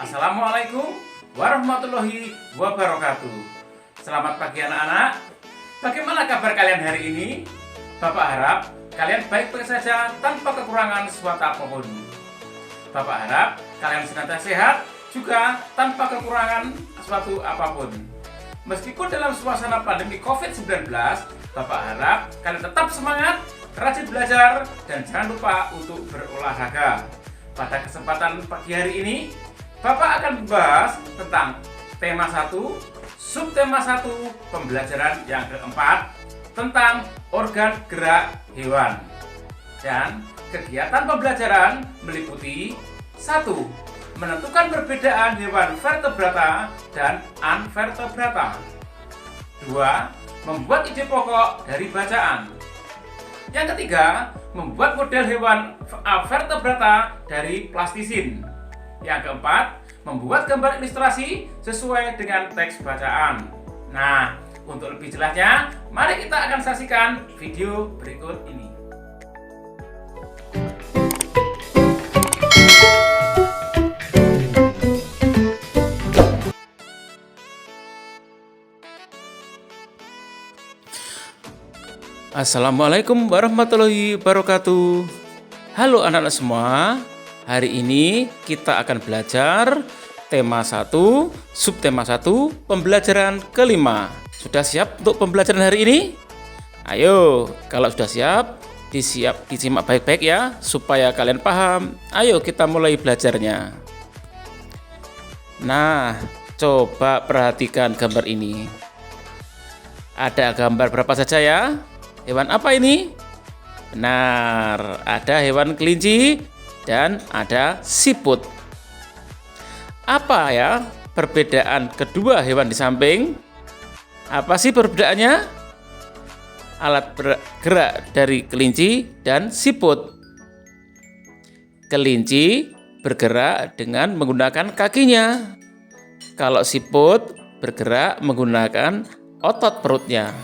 Assalamualaikum warahmatullahi wabarakatuh. Selamat pagi anak-anak. Bagaimana kabar kalian hari ini? Bapak harap kalian baik-baik saja tanpa kekurangan suatu apapun. Bapak harap kalian senantiasa sehat juga tanpa kekurangan suatu apapun. Meskipun dalam suasana pandemi COVID-19, Bapak harap kalian tetap semangat, rajin belajar, dan jangan lupa untuk berolahraga. Pada kesempatan pagi hari ini, Bapak akan membahas tentang tema 1, subtema 1, pembelajaran yang keempat tentang organ gerak hewan. Dan kegiatan pembelajaran meliputi 1. Menentukan perbedaan hewan vertebrata dan anvertebrata. 2. Membuat ide pokok dari bacaan. Yang ketiga, membuat model hewan vertebrata dari plastisin. Yang keempat, membuat gambar ilustrasi sesuai dengan teks bacaan. Nah, untuk lebih jelasnya, mari kita akan saksikan video berikut ini. Assalamualaikum warahmatullahi wabarakatuh. Halo anak-anak semua. Hari ini kita akan belajar tema 1, subtema 1, pembelajaran kelima. Sudah siap untuk pembelajaran hari ini? Ayo, kalau sudah siap, disimak baik-baik ya, supaya kalian paham. Ayo kita mulai belajarnya. Nah, coba perhatikan gambar ini. Ada gambar berapa saja ya? Hewan apa ini? Benar, ada hewan kelinci dan ada siput. Apa ya perbedaan kedua hewan di samping? Apa sih perbedaannya? Alat bergerak dari kelinci dan siput. Kelinci bergerak dengan menggunakan kakinya. Kalau siput bergerak menggunakan otot perutnya.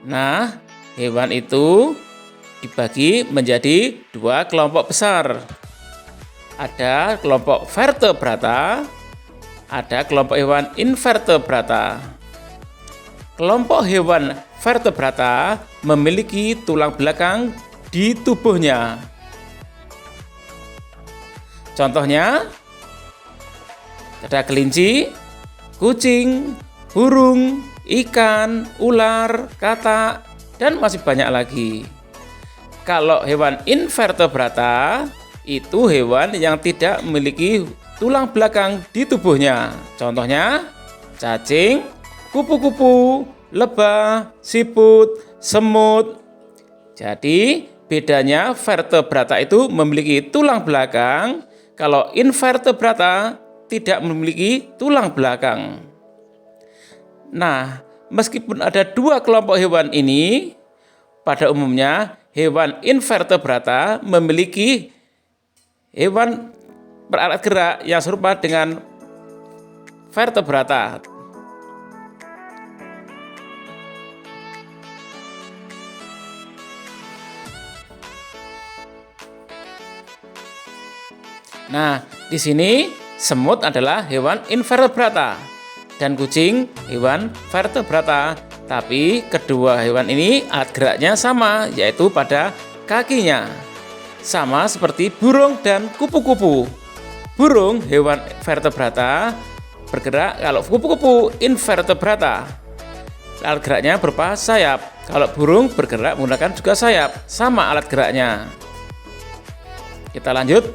Nah, hewan itu dibagi menjadi dua kelompok besar. Ada kelompok vertebrata, ada kelompok hewan invertebrata. Kelompok hewan vertebrata memiliki tulang belakang di tubuhnya. Contohnya, ada kelinci, kucing, burung, ikan, ular, katak, dan masih banyak lagi. Kalau hewan invertebrata itu hewan yang tidak memiliki tulang belakang di tubuhnya. Contohnya cacing, kupu-kupu, lebah, siput, semut. Jadi bedanya vertebrata itu memiliki tulang belakang, kalau invertebrata tidak memiliki tulang belakang. Nah, meskipun ada dua kelompok hewan ini, pada umumnya hewan invertebrata memiliki hewan beralat gerak yang serupa dengan vertebrata. Nah, di sini semut adalah hewan invertebrata dan kucing hewan vertebrata. Tapi kedua hewan ini alat geraknya sama, yaitu pada kakinya. Sama seperti burung dan kupu-kupu. Burung hewan vertebrata bergerak, kalau kupu-kupu invertebrata. Alat geraknya berupa sayap. Kalau burung bergerak menggunakan juga sayap, sama alat geraknya. Kita lanjut.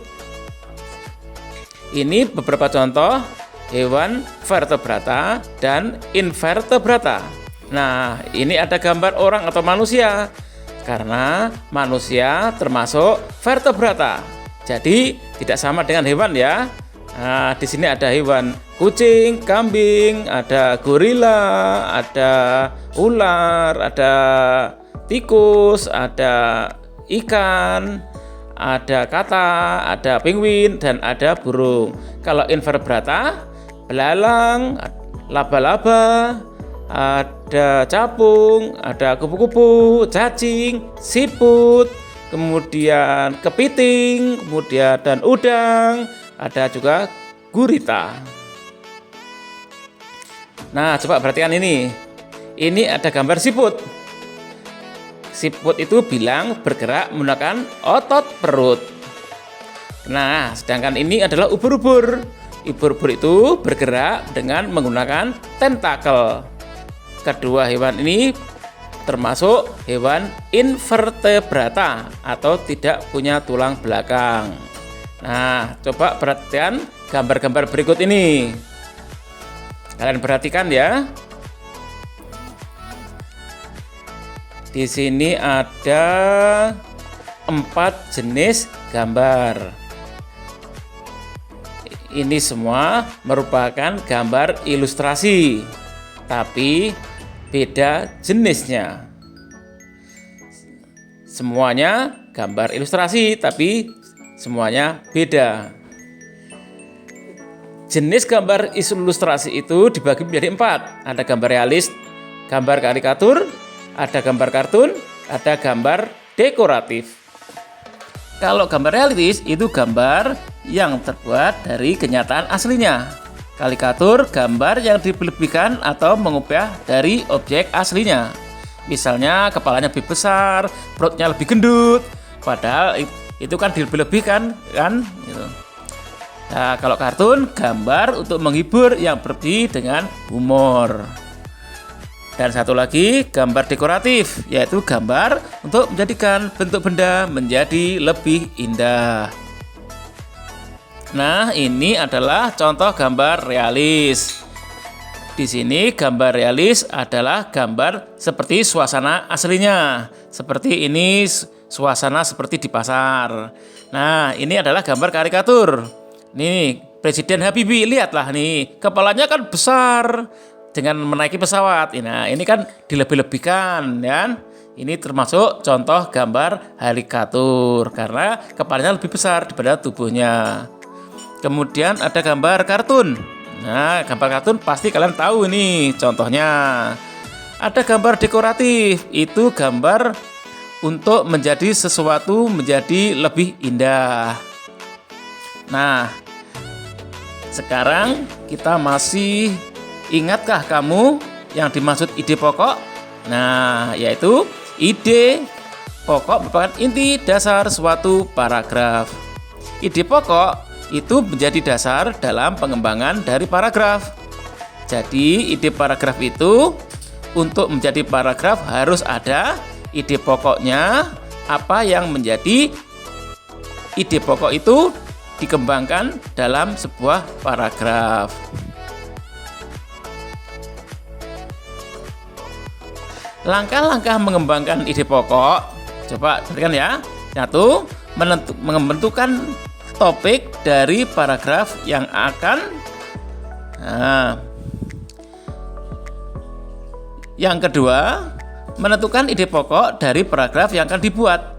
Ini beberapa contoh hewan vertebrata dan invertebrata. Nah, ini ada gambar orang atau manusia. Karena manusia termasuk vertebrata. Jadi tidak sama dengan hewan ya. Nah, di sini ada hewan kucing, kambing, ada gorila, ada ular, ada tikus, ada ikan, ada katak, ada penguin, dan ada burung. Kalau invertebrata, belalang, laba-laba, ada capung, ada kupu-kupu, cacing, siput, kemudian kepiting, kemudian dan udang, ada juga gurita. Nah, coba perhatikan ini. Ini ada gambar siput. Siput itu bilang bergerak menggunakan otot perut. Nah, sedangkan ini adalah ubur-ubur. Ubur-ubur itu bergerak dengan menggunakan tentakel. Kedua hewan ini termasuk hewan invertebrata atau tidak punya tulang belakang. Nah, coba perhatikan gambar-gambar berikut ini. Kalian perhatikan ya. Di sini ada 4 jenis gambar. Ini semua merupakan gambar ilustrasi, tapi beda jenisnya. Semuanya gambar ilustrasi, tapi semuanya beda. Jenis gambar ilustrasi itu dibagi menjadi 4. Ada gambar realis, gambar karikatur, ada gambar kartun, ada gambar dekoratif. Kalau gambar realis itu gambar yang terbuat dari kenyataan aslinya. Karikatur gambar yang dilebihkan atau mengubah dari objek aslinya. Misalnya kepalanya lebih besar, perutnya lebih gendut, padahal itu kan dilebih-lebihkan kan gitu. Nah, kalau kartun gambar untuk menghibur yang berarti dengan humor. Dan satu lagi gambar dekoratif, yaitu gambar untuk menjadikan bentuk benda menjadi lebih indah. Nah, ini adalah contoh gambar realis. Di sini gambar realis adalah gambar seperti suasana aslinya. Seperti ini suasana seperti di pasar. Nah, ini adalah gambar karikatur. Nih, Presiden Habibie, lihatlah nih, kepalanya kan besar dengan menaiki pesawat. Nah, ini kan dilebih-lebihkan ya. Ini termasuk contoh gambar karikatur karena kepalanya lebih besar daripada tubuhnya. Kemudian ada gambar kartun. Nah, gambar kartun pasti kalian tahu ini contohnya. Ada gambar dekoratif, itu gambar untuk menjadi sesuatu menjadi lebih indah. Nah, sekarang kita masih ingatkah kamu yang dimaksud ide pokok? Nah, yaitu ide pokok merupakan inti dasar suatu paragraf. Ide pokok itu menjadi dasar dalam pengembangan dari paragraf. Jadi, ide paragraf itu untuk menjadi paragraf harus ada ide pokoknya. Apa yang menjadi ide pokok itu dikembangkan dalam sebuah paragraf. Langkah-langkah mengembangkan ide pokok, coba perhatikan ya. 1. Menentukan topik dari paragraf yang akan. Yang kedua, menentukan ide pokok dari paragraf yang akan dibuat.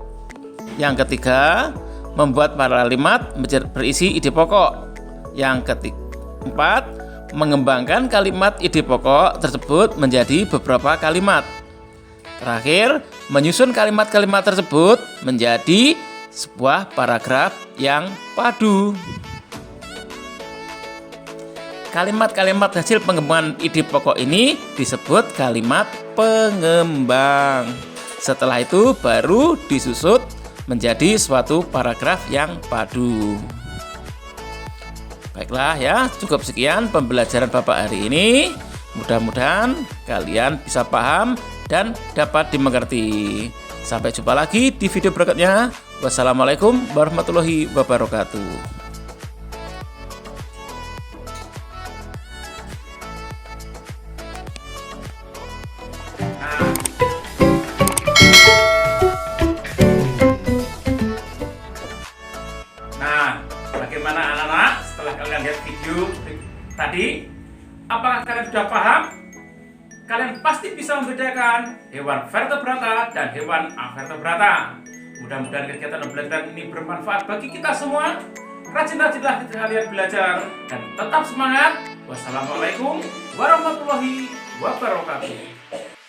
Yang ketiga, membuat kalimat berisi ide pokok. Yang keempat, mengembangkan kalimat ide pokok tersebut menjadi beberapa kalimat. Terakhir, menyusun kalimat-kalimat tersebut menjadi sebuah paragraf yang padu. Kalimat-kalimat hasil pengembangan ide pokok ini disebut kalimat pengembang. Setelah itu baru disusun menjadi suatu paragraf yang padu. Baiklah ya, cukup sekian pembelajaran Bapak hari ini. Mudah-mudahan kalian bisa paham dan dapat dimengerti. Sampai jumpa lagi di video berikutnya. Wassalamualaikum warahmatullahi wabarakatuh. Nah, bagaimana anak-anak setelah kalian lihat video tadi? Apakah kalian sudah paham? Kalian pasti bisa membedakan hewan vertebrata dan hewan avertebrata. Mudah-mudahan kegiatan pembelajaran ini bermanfaat bagi kita semua. Rajin-rajinlah kalian belajar dan tetap semangat. Wassalamualaikum warahmatullahi wabarakatuh.